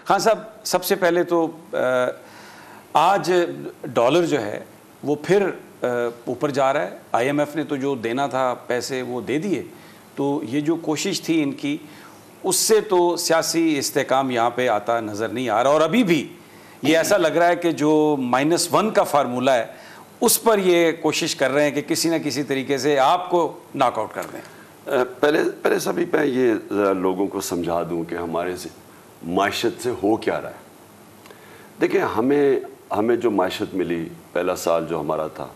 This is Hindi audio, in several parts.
खान साहब, सबसे पहले तो आज डॉलर जो है वो फिर ऊपर जा रहा है। IMF ने तो जो देना था पैसे वो दे दिए, तो ये जो कोशिश थी इनकी, उससे तो सियासी इस्तेकाम यहाँ पे आता नज़र नहीं आ रहा। और अभी भी ये ऐसा लग रहा है कि जो -1 का फार्मूला है उस पर ये कोशिश कर रहे हैं कि किसी न किसी तरीके से आपको नॉकआउट कर दें। पहले सभी मैं ये लोगों को समझा दूं कि हमारे से माशत से हो क्या रहा है। देखिए, हमें जो माशत मिली, पहला साल जो हमारा था,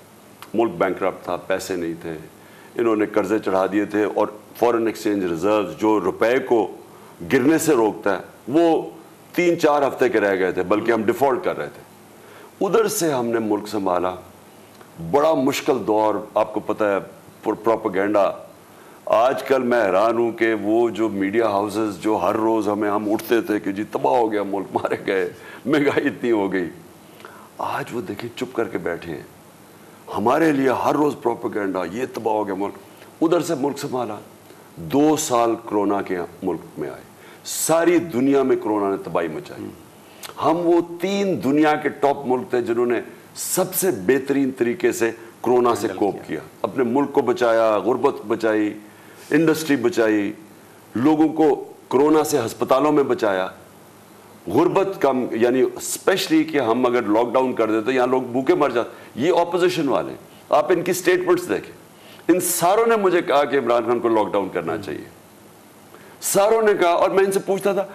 मुल्क बैंकरप्ट था, पैसे नहीं थे, इन्होंने कर्जे चढ़ा दिए थे और फॉरेन एक्सचेंज रिजर्व जो रुपए को गिरने से रोकता है वो 3-4 हफ्ते के रह गए थे, बल्कि हम डिफ़ॉल्ट कर रहे थे। उधर से हमने मुल्क संभाला, बड़ा मुश्किल दौर, आपको पता है, प्रोपेगेंडा। आजकल मैं हैरान हूँ कि वो जो मीडिया हाउसेस जो हर रोज़ हम उठते थे कि जी तबाह हो गया मुल्क, मारे गए, महंगाई इतनी हो गई, आज वो देखिए चुप करके बैठे हैं। हमारे लिए हर रोज़ प्रोपेगेंडा, ये तबाह हो गया मुल्क। उधर से मुल्क संभाला, 2 साल कोरोना के मुल्क में आए, सारी दुनिया में कोरोना ने तबाही मचाई। हम वो 3 दुनिया के टॉप मुल्क थे जिन्होंने सबसे बेहतरीन तरीके से कोरोना से कोप किया, अपने मुल्क को बचाया, गुर्बत बचाई, इंडस्ट्री बचाई, लोगों को कोरोना से अस्पतालों में बचाया, गुर्बत कम, यानी स्पेशली कि हम अगर लॉकडाउन कर देते यहाँ लोग भूखे मर जाते। ये ऑपोजिशन वाले, आप इनकी स्टेटमेंट्स देखें, इन सारों ने मुझे कहा कि इमरान खान को लॉकडाउन करना चाहिए, सारों ने कहा। और मैं इनसे पूछता था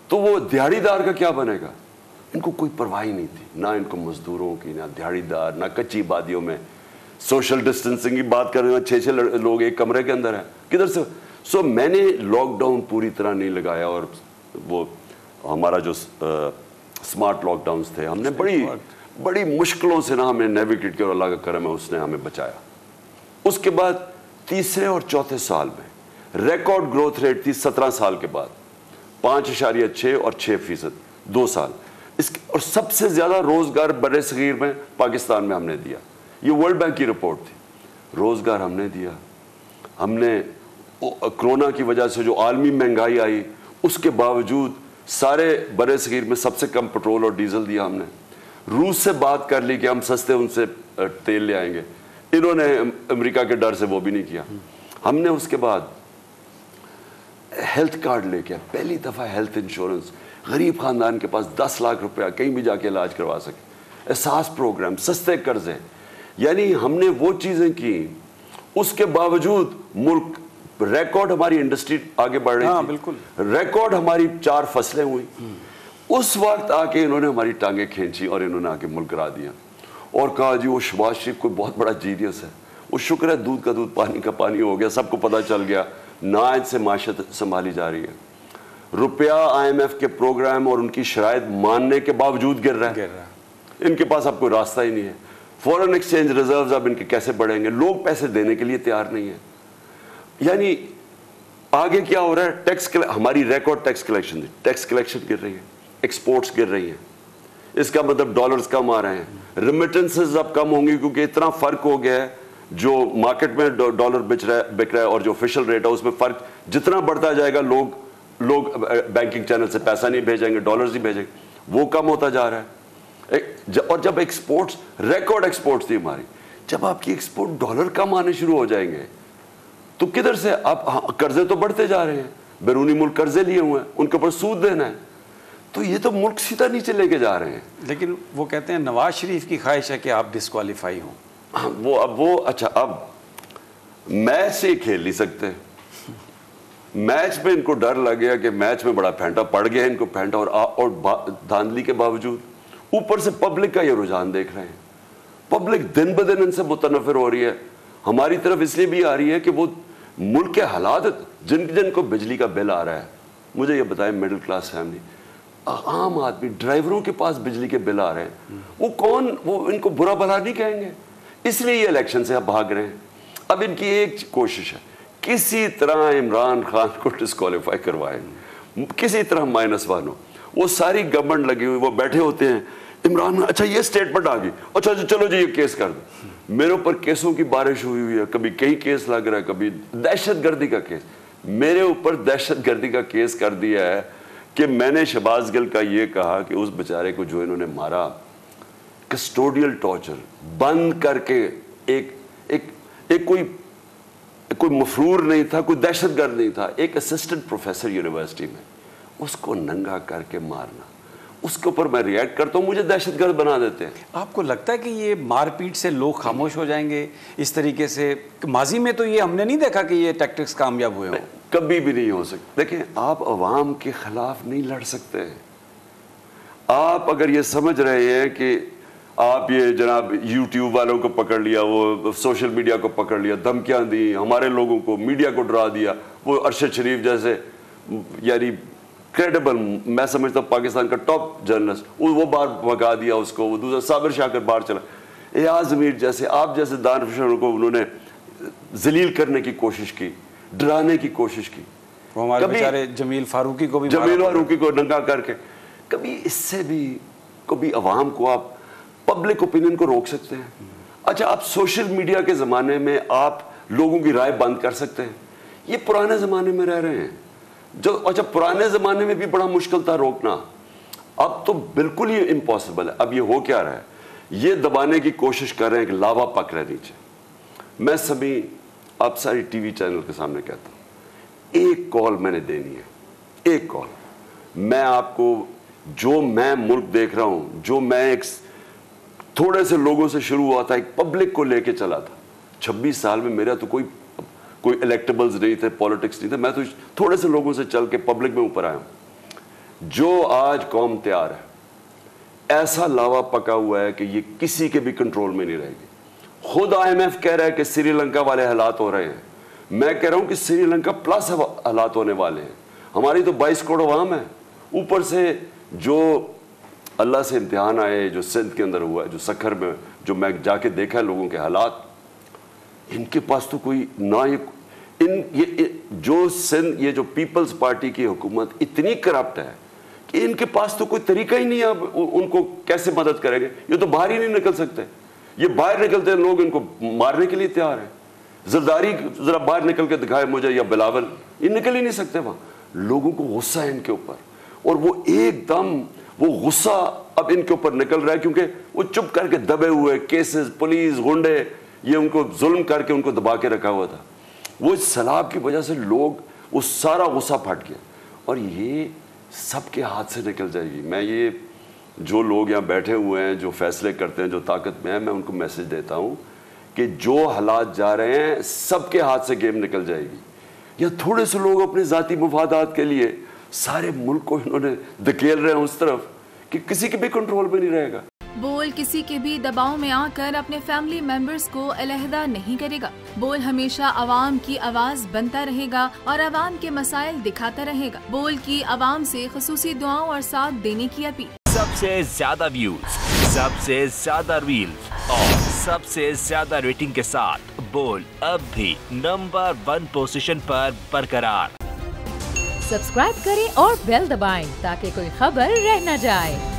तो वो दिहाड़ीदार का क्या बनेगा? इनको कोई परवाह ही नहीं थी, ना इनको मजदूरों की, ना दिहाड़ीदार, ना कच्ची आबादियों में। सोशल डिस्टेंसिंग की बात करें, 6-6 लोग एक कमरे के अंदर हैं, किधर से? सो मैंने लॉकडाउन पूरी तरह नहीं लगाया, और वो हमारा जो स्मार्ट लॉकडाउन्स थे, हमने बड़ी मुश्किलों से ना हमें नेविगेट किया और अल्लाह का करम है उसने हमें बचाया। उसके बाद तीसरे और चौथे साल में रिकॉर्ड ग्रोथ रेट थी 17 साल के बाद, 5.6 और 6%, 2 साल। और सबसे ज़्यादा रोज़गार बड़े सगीर में पाकिस्तान में हमने दिया। ये वर्ल्ड बैंक की रिपोर्ट थी, रोज़गार हमने दिया। हमने कोरोना की वजह से जो आलमी महंगाई आई, उसके बावजूद सारे बड़े सगीर में सबसे कम पेट्रोल और डीजल दिया हमने। रूस से बात कर ली कि हम सस्ते उनसे तेल ले आएंगे, इन्होंने अमेरिका के डर से वो भी नहीं किया। हमने उसके बाद हेल्थ कार्ड लेके, पहली दफ़ा हेल्थ इंश्योरेंस, गरीब ख़ानदान के पास 10 लाख रुपया कहीं भी जाके इलाज करवा सके, एहसास प्रोग्राम, सस्ते कर्जे, यानी हमने वो चीज़ें की। उसके बावजूद मुल्क रिकॉर्ड, हमारी इंडस्ट्री आगे बढ़ रही थी, बिल्कुल रिकॉर्ड हमारी 4 फसलें हुई। उस वक्त आके इन्होंने हमारी टांगें खींची और इन्होंने आके मुल्क गिरा दिया और कहा जी वो शहबाज शरीफ कोई बहुत बड़ा जीनियस है। वो शुक्र है दूध का दूध पानी का पानी हो गया, सबको पता चल गया, ना इनसे माशत संभाली जा रही है। रुपया IMF के प्रोग्राम और उनकी शराइत मानने के बावजूद गिर रहा है। इनके पास अब कोई रास्ता ही नहीं है। फॉरेन एक्सचेंज रिजर्व्स अब इनके कैसे बढ़ेंगे? लोग पैसे देने के लिए तैयार नहीं है। यानी आगे क्या हो रहा है? हमारी रिकॉर्ड टैक्स कलेक्शन थी, टैक्स कलेक्शन गिर रही है, एक्सपोर्ट्स गिर रही हैं, इसका मतलब डॉलर्स कम आ रहे हैं, रेमिटेंसेस अब कम होंगी क्योंकि इतना फर्क हो गया है, जो मार्केट में डॉलर बिक रहा है और जो ऑफिशियल रेट है उसमें फर्क जितना बढ़ता जाएगा, लोग बैंकिंग चैनल से पैसा नहीं भेजेंगे, डॉलर्स ही भेजेंगे, वो कम होता जा रहा है। और जब एक्सपोर्ट्स, रिकॉर्ड एक्सपोर्ट्स थी हमारी, जब आपकी एक्सपोर्ट डॉलर कम आने शुरू हो जाएंगे तो किधर से आप, कर्जे तो बढ़ते जा रहे हैं, बैरूनी मुल्क कर्जे लिए हुए हैं, उनके ऊपर सूद देना है, तो ये तो मुल्क सीधा नीचे लेके जा रहे हैं। लेकिन वो कहते हैं नवाज शरीफ की ख्वाहिश है कि आप डिस्क्वालीफाई हों। वो अच्छा, अब मैच से खेल नहीं सकते। मैच में इनको डर लग गया कि मैच में बड़ा फेंटा पड़ गया इनको, फेंटा और धांधली के बावजूद ऊपर से पब्लिक का ये रुझान देख रहे हैं। पब्लिक दिन ब दिन इनसे मुतनफिर हो रही है, हमारी तरफ इसलिए भी आ रही है कि वो मुल्क के हालात, जिनको बिजली का बिल आ रहा है, मुझे ये बताएं, मिडिल क्लास फैमिली, आम आदमी, ड्राइवरों के पास बिजली के बिल आ रहे हैं, वो इनको बुरा भला नहीं कहेंगे, इसलिए ये इलेक्शन से अब भाग रहे हैं। अब इनकी एक कोशिश है, किसी तरह इमरान खान को डिस्क्वालीफाई करवाएं, किसी तरह -1 हो। वो सारी गवर्नमेंट लगी हुई, वो बैठे होते हैं, इमरान, अच्छा ये स्टेटमेंट आ गई, अच्छा चलो जी ये केस कर दो। मेरे ऊपर केसों की बारिश हुई है, कभी कई केस लग रहा है, कभी दहशतगर्दी का केस, मेरे ऊपर दहशतगर्दी का केस कर दिया है कि मैंने शहबाज गिल का ये कहा कि उस बेचारे को जो इन्होंने मारा, कस्टोडियल टॉर्चर बंद करके, एक कोई मफरूर नहीं था, कोई दहशतगर्द नहीं था, एक असिस्टेंट प्रोफेसर यूनिवर्सिटी में, उसको नंगा करके मारना, उसके ऊपर मैं रिएक्ट करता हूँ, मुझे दहशतगर्द बना देते हैं। आपको लगता है कि ये मारपीट से लोग खामोश हो जाएंगे इस तरीके से? माजी में तो ये हमने नहीं देखा कि ये टैक्टिक्स कामयाब हुए हो। कभी भी नहीं हो सकते। देखें, आप अवाम के खिलाफ नहीं लड़ सकते। आप अगर ये समझ रहे हैं कि आप ये जनाब यूट्यूब वालों को पकड़ लिया, वो सोशल मीडिया को पकड़ लिया, धमकियां दी, हमारे लोगों को, मीडिया को डरा दिया, वो अरशद शरीफ जैसे यानी क्रेडिबल, मैं समझता हूँ पाकिस्तान का टॉप जर्नलिस्ट, वो बाहर भगा दिया उसको, वो दूसरा साबिर शाकिर बाहर चला, एयाज मीर जैसे, आप जैसे दानिश को उन्होंने जलील करने की कोशिश की, डराने की कोशिश की। वो हमारे बेचारे जमील फारूकी को नंगा करके। कभी इससे भी कभी अवाम को आप पब्लिक ओपिनियन को रोक सकते हैं? अच्छा, आप सोशल मीडिया के ज़माने में आप लोगों की राय बंद कर सकते हैं? ये पुराने ज़माने में रह रहे हैं जो, अच्छा पुराने ज़माने में भी बड़ा मुश्किल था रोकना, अब तो बिल्कुल ही इम्पॉसिबल है। अब ये हो क्या रहा है, ये दबाने की कोशिश कर रहे हैं कि लावा पक रहे नीचे। मैं सभी आप सारी टीवी चैनल के सामने कहता हूँ, एक कॉल मैंने देनी है, एक कॉल। मैं आपको, जो मैं मुल्क देख रहा हूँ, जो मैं एक थोड़े से लोगों से शुरू हुआ था, एक पब्लिक को लेके चला था। 26 साल में मेरा तो कोई इलेक्टेबल्स नहीं थे, पॉलिटिक्स नहीं थे, मैं तो थोड़े से लोगों से चल के पब्लिक में ऊपर आया हूँ। जो आज कौम तैयार है, ऐसा लावा पका हुआ है कि ये किसी के भी कंट्रोल में नहीं रहेगी। खुद IMF कह रहा है कि श्रीलंका वाले हालात हो रहे हैं, मैं कह रहा हूँ कि श्रीलंका प्लस हालात होने वाले हैं। हमारी तो 22 करोड़ अवाम है, ऊपर से जो अल्लाह से इम्तिहान आए, जो सिंध के अंदर हुआ है, जो सखर में, जो मैं जाके देखा है लोगों के हालात, इनके पास तो कोई ना, जो सिंध, ये जो पीपल्स पार्टी की हुकूमत इतनी करप्ट है कि इनके पास तो कोई तरीका ही नहीं है। अब उनको कैसे मदद करेंगे? ये तो बाहर ही नहीं निकल सकते। ये बाहर निकलते हैं, लोग इनको मारने के लिए तैयार हैं। जरदारी जरा बाहर निकल के दिखाए मुझे, या बिलावल, ये निकल ही नहीं सकते वहां। लोगों को गुस्सा है इनके ऊपर, और वो एकदम वो गुस्सा अब इनके ऊपर निकल रहा है, क्योंकि वो चुप करके दबे हुए केसेस, पुलिस, गुंडे, ये उनको जुल्म करके उनको दबा के रखा हुआ था। वो इस सैलाब की वजह से लोग, वो सारा गुस्सा फट गया, और ये सबके हाथ से निकल जाएगी। मैं ये जो लोग यहाँ बैठे हुए हैं, जो फैसले करते हैं, जो ताकत में है, मैं उनको मैसेज देता हूँ कि जो हालात जा रहे हैं, सबके हाथ से गेम निकल जाएगी। या थोड़े से लोग अपने ज़ाती मुफादात के लिए सारे मुल्क को इन्होंने धकेल रहे हैं उस तरफ कि किसी के भी कंट्रोल में नहीं रहेगा। बोल किसी के भी दबाव में आकर अपने फैमिली मेंबर्स को अलहदा नहीं करेगा। बोल हमेशा आवाम की आवाज बनता रहेगा और आवाम के मसाइल दिखाता रहेगा। बोल की आवाम से खुसूसी दुआओं और साथ देने की अपील। सबसे ज्यादा व्यूज, सबसे ज्यादा रील्स और सबसे ज्यादा रेटिंग के साथ बोल अब भी नंबर 1 पोजीशन पर बरकरार। सब्सक्राइब करें और बेल दबाएं ताकि कोई खबर रह न जाए।